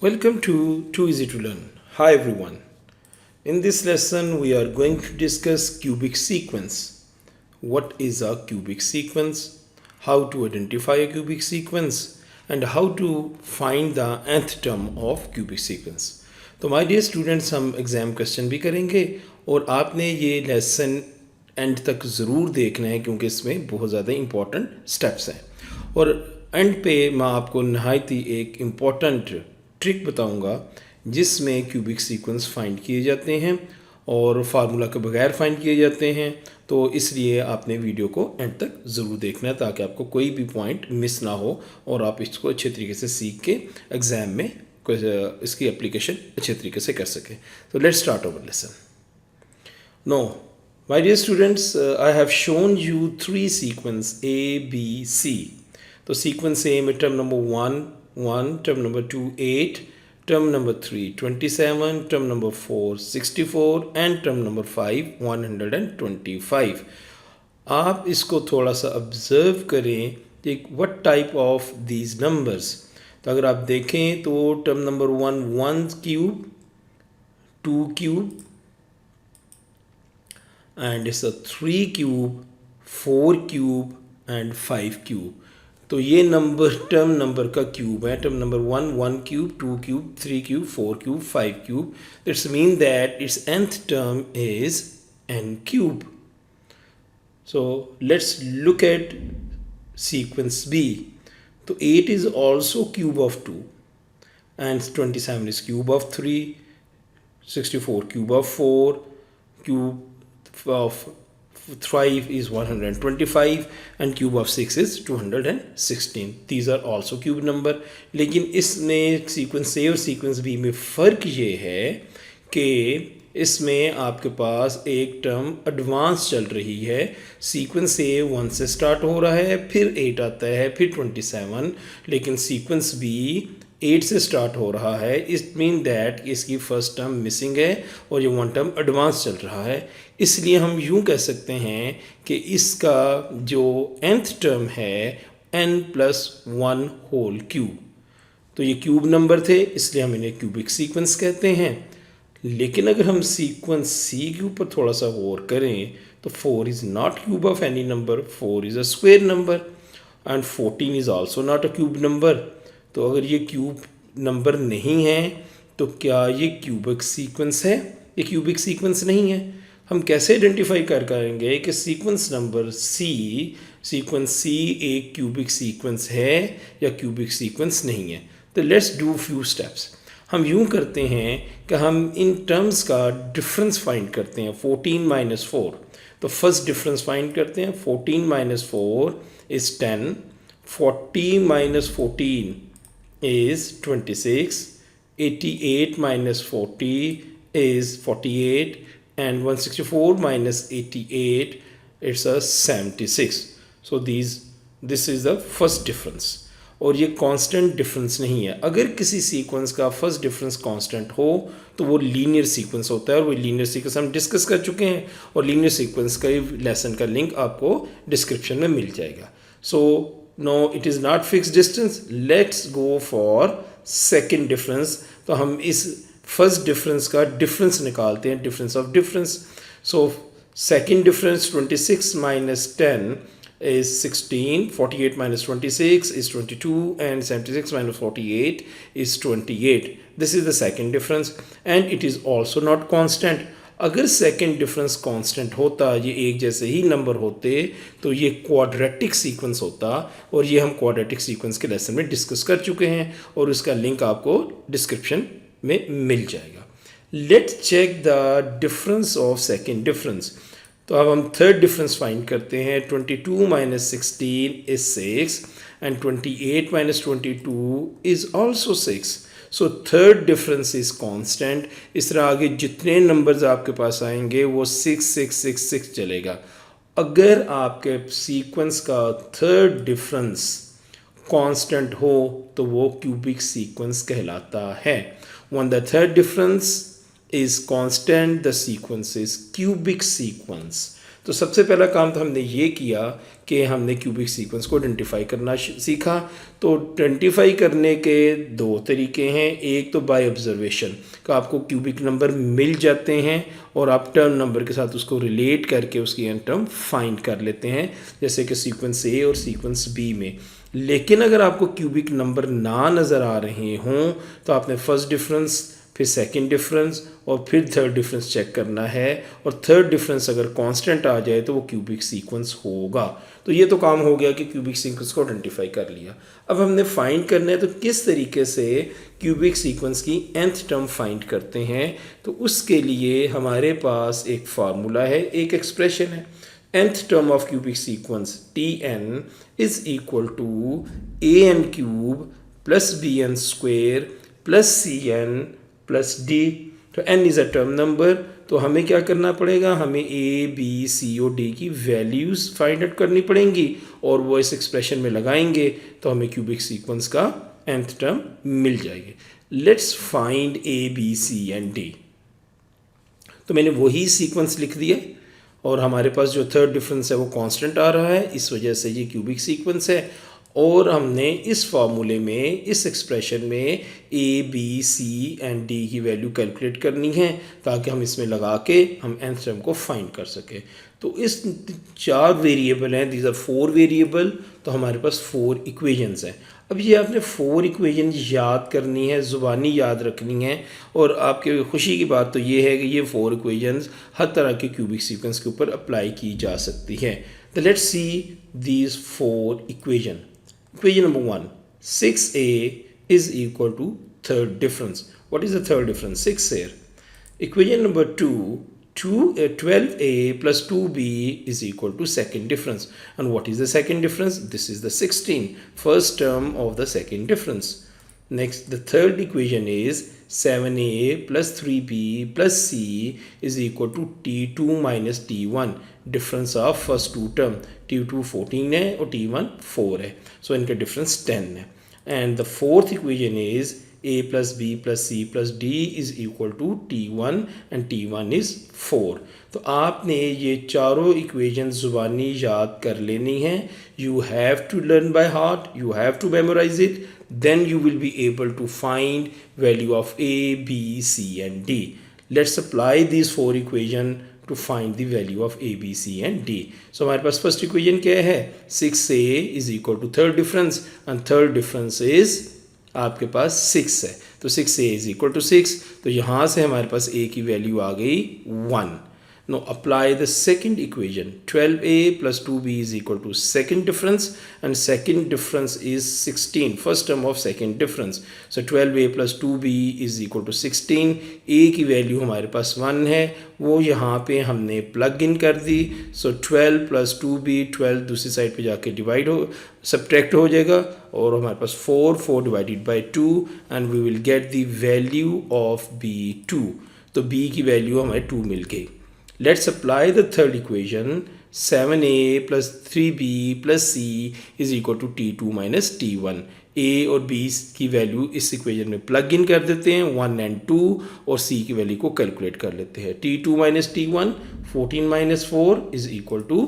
Welcome to Too Easy to Learn. Hi everyone. In this lesson we are going to discuss cubic sequence. What is a cubic sequence? How to identify a cubic sequence and how to find the nth term of cubic sequence. तो my dear students हम exam question भी करेंगे और आपने ये lesson and तक ज़रूर देखना है क्योंकि इसमें बहुत ज़्यादा इंपॉर्टेंट स्टेप्स हैं और एंड पे मैं आपको नहायत ही एक इम्पॉर्टेंट ट्रिक बताऊंगा जिसमें क्यूबिक सीक्वेंस फाइंड किए जाते हैं और फार्मूला के बगैर फाइंड किए जाते हैं। तो इसलिए आपने वीडियो को एंड तक ज़रूर देखना है ताकि आपको कोई भी पॉइंट मिस ना हो और आप इसको अच्छे तरीके से सीख के एग्ज़ाम में इसकी एप्लीकेशन अच्छे तरीके से कर सकें। तो let's start our lesson. No my dear students, I have shown you three sequence A, B, C. तो sequence A में term number 1, term number 2, 8, term number 3, 27, term number 4, 64 and term number 5, 125. आप इसको थोड़ा सा observe करें कि what type of these numbers. तो अगर आप देखें तो term number 1 cube, 2 cube and it's a 3 cube, 4 cube and 5 cube. तो ये नंबर टर्म नंबर का क्यूब है। Term number 1 cube, 2 cube, 3 cube, 4 cube, 5 cube. It's mean that it's nth term is n cube. So let's look at sequence B. तो 8 is also cube of 2 and 27 is cube of 3, 64 cube of 4, cube of 5 is 125 and cube of 6 is 216. These are also cube number. लेकिन इसमें sequence ए और sequence B में फ़र्क ये है कि इसमें आपके पास एक टर्म एडवांस चल रही है। सीक्वेंस ए 1 से स्टार्ट हो रहा है, फिर 8 आता है, फिर 27, लेकिन सीक्वेंस बी 8 से स्टार्ट हो रहा है। इट मीन दैट इसकी फर्स्ट टर्म मिसिंग है और ये वन टर्म एडवांस चल रहा है। इसलिए हम यूँ कह सकते हैं कि इसका जो nth टर्म है n+1 होल क्यूब। तो ये क्यूब नंबर थे इसलिए हम इन्हें क्यूबिक सीक्वेंस कहते हैं। लेकिन अगर हम सीक्वेंस सी के ऊपर थोड़ा सा गौर करें तो 4 is not cube of any number, 4 is a square number and 14 is also not a cube number. तो अगर ये क्यूब नंबर नहीं है तो क्या ये क्यूबिक सीक्वेंस है? ये क्यूबिक सीक्वेंस नहीं है। हम कैसे आइडेंटिफाई करेंगे कि सीक्वेंस सी एक क्यूबिक सीक्वेंस है या क्यूबिक सीक्वेंस नहीं है? तो लेट्स डू फ्यू स्टेप्स। हम यूँ करते हैं कि हम इन टर्म्स का डिफरेंस फाइंड करते हैं। 14 माइनस 4, तो फर्स्ट डिफरेंस फाइंड करते हैं। 14 minus 4 is 10, 40 minus 14 is 26, 88 minus 40 is 48 and 164 minus 88 it's a 76. So this is the first difference और ये कांस्टेंट डिफरेंस नहीं है। अगर किसी सीक्वेंस का फर्स्ट डिफरेंस कांस्टेंट हो तो वो लीनियर सीक्वेंस होता है और वो लीनियर सीक्वेंस हम डिस्कस कर चुके हैं और लीनियर सीक्वेंस का लेसन का लिंक आपको डिस्क्रिप्शन में मिल जाएगा। सो no, it is not fixed distance. Let's go for second difference. तो हम इस फर्स्ट डिफरेंस का डिफरेंस निकालते हैं, difference of difference. So second difference 26 minus 10 is 16, 48 minus 26 is 22 and 76 minus 48 is 28. This is the second difference and it is also not constant. अगर second difference constant होता, ये एक जैसे ही नंबर होते तो ये क्वाड्रेटिक सीक्वेंस होता और ये हम क्वाड्रेटिक सीक्वेंस के लेसन में डिस्कस कर चुके हैं और उसका लिंक आपको डिस्क्रिप्शन में मिल जाएगा। Let's check the difference of second difference. तो अब हम थर्ड डिफरेंस फाइंड करते हैं। 22 minus 16 is 6 and 28 minus 22 is also 6। So third difference is constant. इस तरह आगे जितने नंबर्स आपके पास आएंगे वो 6 6 6 6 चलेगा। अगर आपके सीक्वेंस का थर्ड डिफरेंस कांस्टेंट हो तो वो क्यूबिक सीक्वेंस कहलाता है। When the third difference is constant, the sequence is cubic sequence. तो सबसे पहला काम तो हमने ये किया कि हमने क्यूबिक सीक्वेंस को आइडेंटिफाई करना सीखा। तो आइडेंटिफाई करने के दो तरीके हैं, एक तो बाय ऑब्जर्वेशन का आपको क्यूबिक नंबर मिल जाते हैं और आप टर्म नंबर के साथ उसको रिलेट करके उसकी एन टर्म फाइंड कर लेते हैं, जैसे कि सीक्वेंस ए और सीक्वेंस बी में। लेकिन अगर आपको क्यूबिक नंबर ना नज़र आ रहे हों तो आपने फर्स्ट डिफरेंस, फिर सेकंड डिफरेंस और फिर थर्ड डिफरेंस चेक करना है, और थर्ड डिफरेंस अगर कांस्टेंट आ जाए तो वो क्यूबिक सीक्वेंस होगा। तो ये तो काम हो गया कि क्यूबिक सीक्वेंस को आइडेंटिफाई कर लिया। अब हमने फाइंड करना है तो किस तरीके से क्यूबिक सीक्वेंस की nth टर्म फाइंड करते हैं। तो उसके लिए हमारे पास एक फार्मूला है, एक एक्सप्रेशन है। nth term of cubic sequence Tn is equal to an cube plus bn square plus cn plus d। तो n is a term number, तो हमें क्या करना पड़ेगा, हमें a b c और d की वैल्यूज़ फाइंड आउट करनी पड़ेंगी और वो इस एक्सप्रेशन में लगाएंगे तो हमें क्यूबिक सीक्वेंस का nth टर्म मिल जाएगी। Let's find a b c and d। तो मैंने वही सीक्वेंस लिख दिया और हमारे पास जो थर्ड डिफरेंस है वो कांस्टेंट आ रहा है, इस वजह से ये क्यूबिक सीक्वेंस है। और हमने इस फार्मूले में, इस एक्सप्रेशन में A B C and D की वैल्यू कैलकुलेट करनी है ताकि हम इसमें लगा के हम nth टर्म को फाइंड कर सकें। तो इस 4 वेरिएबल हैं, दीज आर 4 वेरिएबल, तो हमारे पास 4 इक्वेशंस हैं। अब ये आपने 4 इक्वेशन याद करनी है, ज़ुबानी याद रखनी है, और आपके खुशी की बात तो ये है कि ये 4 इक्वेशंस हर तरह के क्यूबिक सीक्वेंस के ऊपर अप्लाई की जा सकती है। तो let's see these 4 equation. Equation number 1, 6a is equal to third difference. What is the third difference? 6 here. Equation number 2, 12a plus 2b is equal to second difference. And what is the second difference? This is the 16, first term of the second difference. Next, the third equation is 7a plus 3b plus c is equal to t2 minus t1, difference of first two term, t2 14 है और t1 4 है, so इनका difference 10 है। And the fourth equation is a plus b plus c plus d is equal to t1 and t1 is 4। तो आपने ये चारों equation ज़ुबानी याद कर लेनी है। You have to learn by heart, you have to memorize it, then you will be able to find value of a, b, c and d। Let's apply these 4 equation to find the value of a, b, c and d। So हमारे पास first equation क्या है, 6a is equal to third difference and third difference is आपके पास 6 है, तो 6a is equal to 6, तो यहाँ से हमारे पास a की वैल्यू आ गई 1। Now apply the second equation, 12a plus 2b is equal to second difference and second difference is 16, first term of second difference। So 12a plus 2b is equal to 16, a की value हमारे पास 1 है, वो यहाँ पे हमने plug in कर दी। So 12 plus 2b, 12 दूसरी side पे जाके डिवाइड हो, सब्ट्रैक्ट हो जाएगा और हमारे पास 4 divided by 2 and we will get the value of b2। तो b की वैल्यू हमें 2 मिल गई। Let's apply the third equation, 7a plus 3b plus c is equal to t2 minus t1। a और b की वैल्यू इस equation में plug in कर देते हैं, 1 and 2, और c की वैल्यू को कैलकुलेट कर लेते हैं। t2 minus t1, 14 minus 4 is equal to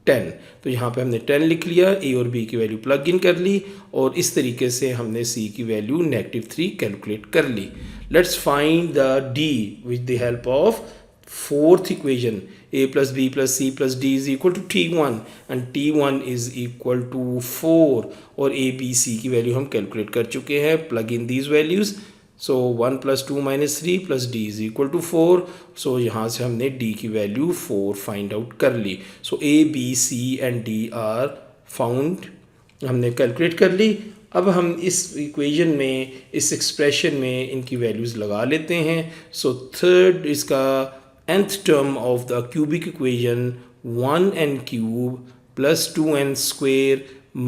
10। तो यहाँ पे हमने 10 लिख लिया, a और b की वैल्यू प्लग इन कर ली और इस तरीके से हमने c की वैल्यू -3 कैलकुलेट कर ली। Let's find the d with the help of fourth equation, a plus b plus c plus d is equal to t1 and t1 is equal to 4 और a b c की value हम calculate कर चुके हैं। Plug in these values, so 1 plus 2 minus 3 plus d is equal to 4। सो यहाँ से हमने d की वैल्यू 4 फाइंड आउट कर ली। So a b c and d are found, हमने कैलकुलेट कर ली। अब हम इस इक्वेशन में, इस एक्सप्रेशन में इनकी वैल्यूज़ लगा लेते हैं। सो थर्ड इसका nth term of the cubic equation, 1n cube plus 2n square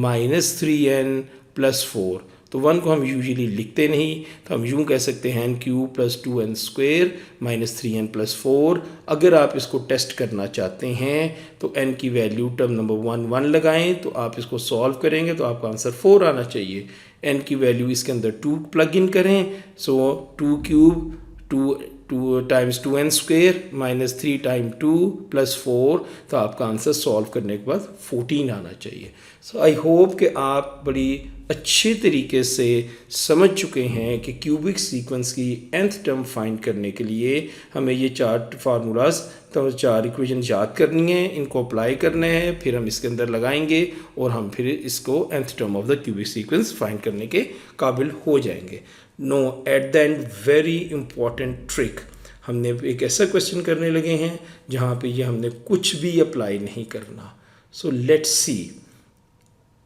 minus 3n plus 4। तो 1 को हम यूजुअली लिखते नहीं, तो हम यूँ कह सकते हैं n cube plus 2n square minus 3n plus 4। अगर आप इसको टेस्ट करना चाहते हैं तो n की वैल्यू टर्म नंबर 1 लगाएं, तो आप इसको सॉल्व करेंगे तो आपका आंसर 4 आना चाहिए। n की वैल्यू इसके अंदर 2 प्लग इन करें, सो 2 cube 2 2 times 2n² minus 3 time 2 plus 4, तो आपका आंसर सॉल्व करने के बाद 14 आना चाहिए। सो आई होप कि आप बड़ी अच्छे तरीके से समझ चुके हैं कि क्यूबिक सीक्वेंस की nth टर्म फाइंड करने के लिए हमें ये 4 फार्मूलाज तो 4 इक्वेशन याद करनी है, इनको अप्लाई करना है, फिर हम इसके अंदर लगाएंगे और हम फिर इसको nth term of the cubic sequence find करने के काबिल हो जाएंगे। No, at the end very important trick, हमने एक ऐसा क्वेश्चन करने लगे हैं जहाँ पे ये हमने कुछ भी अप्लाई नहीं करना। So let's see,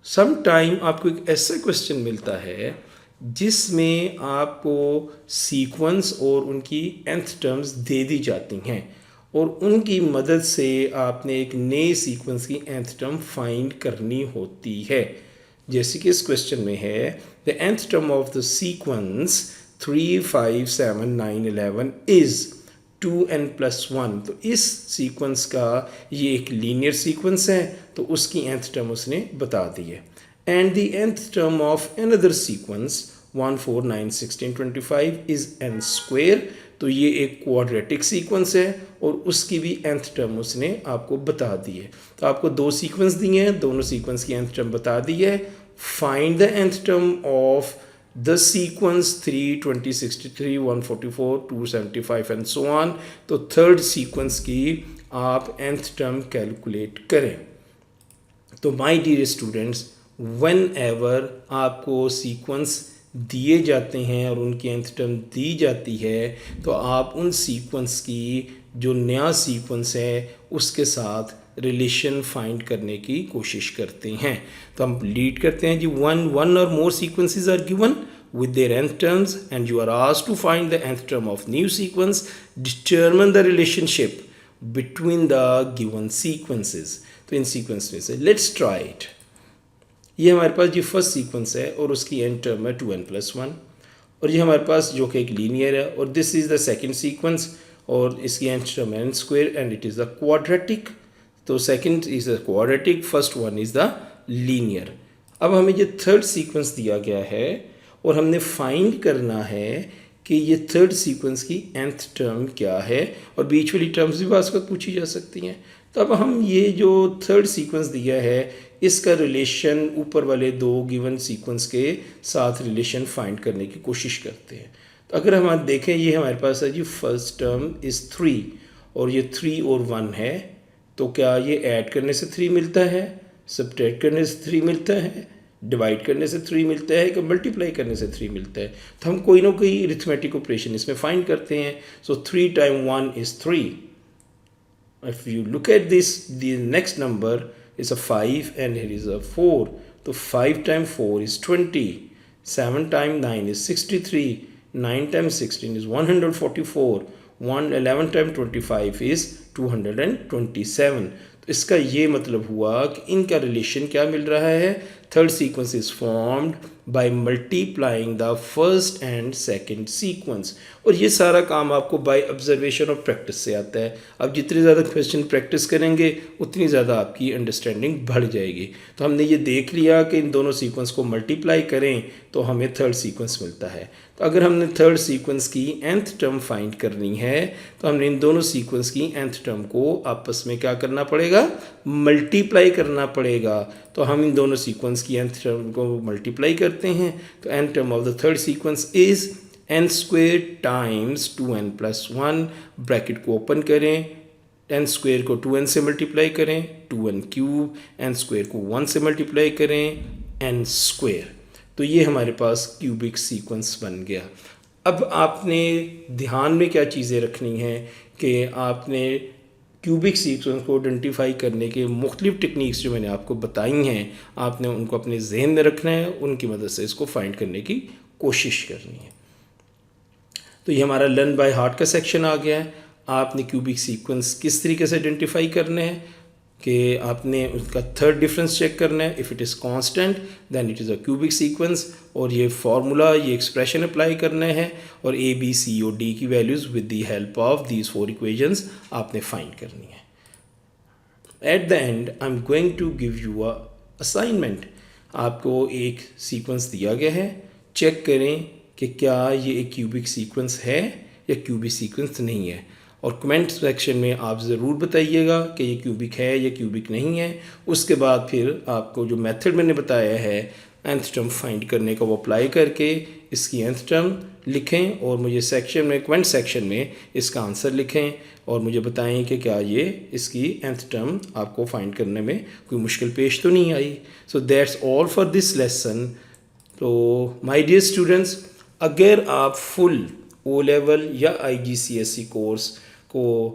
some time आपको एक ऐसा क्वेश्चन मिलता है जिसमें आपको सीक्वेंस और उनकी nth टर्म्स दे दी जाती हैं और उनकी मदद से आपने एक नए सीक्वेंस की nth टर्म फाइंड करनी होती है। जैसे कि इस क्वेश्चन में है the nth term of the sequence 3, 5, 7, 9, 11 is 2n+1। तो इस सीक्वेंस का ये एक लीनियर सीक्वेंस है, तो उसकी nth टर्म उसने बता दी है। And the nth term of another sequence 1, 4, 9, 16, 25 is n²। तो ये एक क्वाड्रेटिक सीक्वेंस है और उसकी भी nth टर्म उसने आपको बता दी है। तो आपको 2 सीक्वेंस दिए हैं, दोनों सीक्वेंस की nth टर्म बता दी है। Find the nth term of the sequence 3, 20, 63, 144, 275 and so on. तो थर्ड सीक्वेंस की आप nth टर्म कैलकुलेट करें। तो my dear students, whenever आपको सीक्वेंस दिए जाते हैं और उनकी nth टर्म दी जाती है, तो आप उन सीक्वेंस की जो नया सीक्वेंस है उसके साथ रिलेशन फाइंड करने की कोशिश करते हैं। तो हम लीड करते हैं जी, one or more sequences are given with their nth terms and you are asked to find the nth term of new sequence, determine the relationship between the given sequences। तो इन सीक्वेंस में से let's try it. ये हमारे पास ये first sequence है और उसकी nth term है 2n+1 और ये हमारे पास जो कि एक लीनियर है, और this is the second sequence और इसकी nth टर्म है n² and it is the quadratic. तो second is the quadratic, first one is the linear. अब हमें ये थर्ड सीक्वेंस दिया गया है और हमने फाइंड करना है कि ये थर्ड सीक्वेंस की nth टर्म क्या है, और बीच वाली टर्म्स भी बात पूछी जा सकती हैं। तो अब हम ये जो थर्ड सीक्वेंस दिया है इसका रिलेशन ऊपर वाले 2 गिवन सीक्वेंस के साथ रिलेशन फाइंड करने की कोशिश करते हैं। तो अगर हम देखें, ये हमारे पास है जी फर्स्ट टर्म इज़ 3 और ये 3 और 1 है, तो क्या ये ऐड करने से 3 मिलता है, सब्ट्रैक्ट करने से 3 मिलता है, डिवाइड करने से 3 मिलता है, कि मल्टीप्लाई करने से 3 मिलता है? तो हम कोई ना कोई अरिथमेटिक ऑपरेशन इसमें फाइंड करते हैं। सो 3 time 1 is 3। If you look at this, the next number is a 5 and here is a 4। तो 5 time 4 is 20, 7 time 9 is 63, 9 time 16 is 144, 11 time 25 is 227। तो इसका ये मतलब हुआ कि इनका रिलेशन क्या मिल रहा है, third sequence is formed by multiplying the first and second sequence. और ये सारा काम आपको बाय ऑब्जर्वेशन और प्रैक्टिस से आता है। अब जितनी ज़्यादा क्वेश्चन प्रैक्टिस करेंगे उतनी ज़्यादा आपकी अंडरस्टैंडिंग बढ़ जाएगी। तो हमने ये देख लिया कि इन दोनों सीक्वेंस को मल्टीप्लाई करें तो हमें थर्ड सीक्वेंस मिलता है। तो अगर हमने थर्ड सीक्वेंस की nth टर्म फाइंड करनी है तो हमने इन दोनों सीक्वेंस की nth टर्म को आपस में क्या करना पड़ेगा, मल्टीप्लाई करना पड़ेगा। तो हम इन दोनों सीक्वेंस की nth टर्म को मल्टीप्लाई करते हैं। तो nth term of the third sequence is n² times 2n+1। Bracket को ओपन करें, n² को 2n से मल्टीप्लाई करें, 2n³, n² को 1 से मल्टीप्लाई करें, n²। तो ये हमारे पास क्यूबिक सीक्वेंस बन गया। अब आपने ध्यान में क्या चीज़ें रखनी हैं कि आपने क्यूबिक सीक्वेंस को आइडेंटिफाई करने के मुख्तलिफ टेक्निक्स जो मैंने आपको बताई हैं, आपने उनको अपने जहन में रखना है, उनकी मदद से इसको फाइंड करने की कोशिश करनी है। तो ये हमारा लर्न बाय हार्ट का सेक्शन आ गया है। आपने क्यूबिक सीक्वेंस किस तरीके से आइडेंटिफाई करने हैं कि आपने उसका थर्ड डिफरेंस चेक करना है। If it is constant then it is a cubic sequence, और ये फार्मूला, ये एक्सप्रेशन अप्लाई करना है, और ए बी सी और डी की values with the help of these 4 equations आपने फाइंड करनी है। At the end I am going to give you a assignment. आपको एक सीक्वेंस दिया गया है, चेक करें कि क्या ये एक क्यूबिक सीक्वेंस है या क्यूबिक सीक्वेंस नहीं है। और कमेंट सेक्शन में आप ज़रूर बताइएगा कि ये क्यूबिक है या क्यूबिक नहीं है। उसके बाद फिर आपको जो मेथड मैंने बताया है nth टर्म फाइंड करने का, वो अप्लाई करके इसकी nth टर्म लिखें और मुझे सेक्शन में, कमेंट सेक्शन में इसका आंसर लिखें और मुझे बताएं कि क्या ये इसकी nth टर्म आपको फाइंड करने में कोई मुश्किल पेश तो नहीं आई। So that's all for this lesson. तो माय डियर स्टूडेंट्स, अगर आप फुल ओ लेवल या IGCSE कोर्स को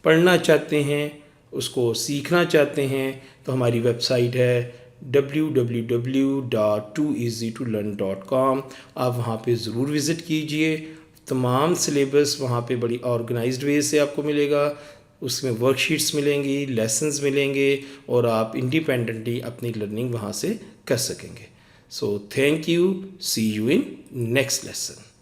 पढ़ना चाहते हैं, उसको सीखना चाहते हैं, तो हमारी वेबसाइट है www.tooeasytolearn.com। आप वहाँ पे ज़रूर विज़िट कीजिए। तमाम सिलेबस वहाँ पे बड़ी ऑर्गेनाइज्ड वे से आपको मिलेगा। उसमें वर्कशीट्स मिलेंगी, लेसन्स मिलेंगे और आप इंडिपेंडेंटली अपनी लर्निंग वहाँ से कर सकेंगे। So thank you, see you in next lesson.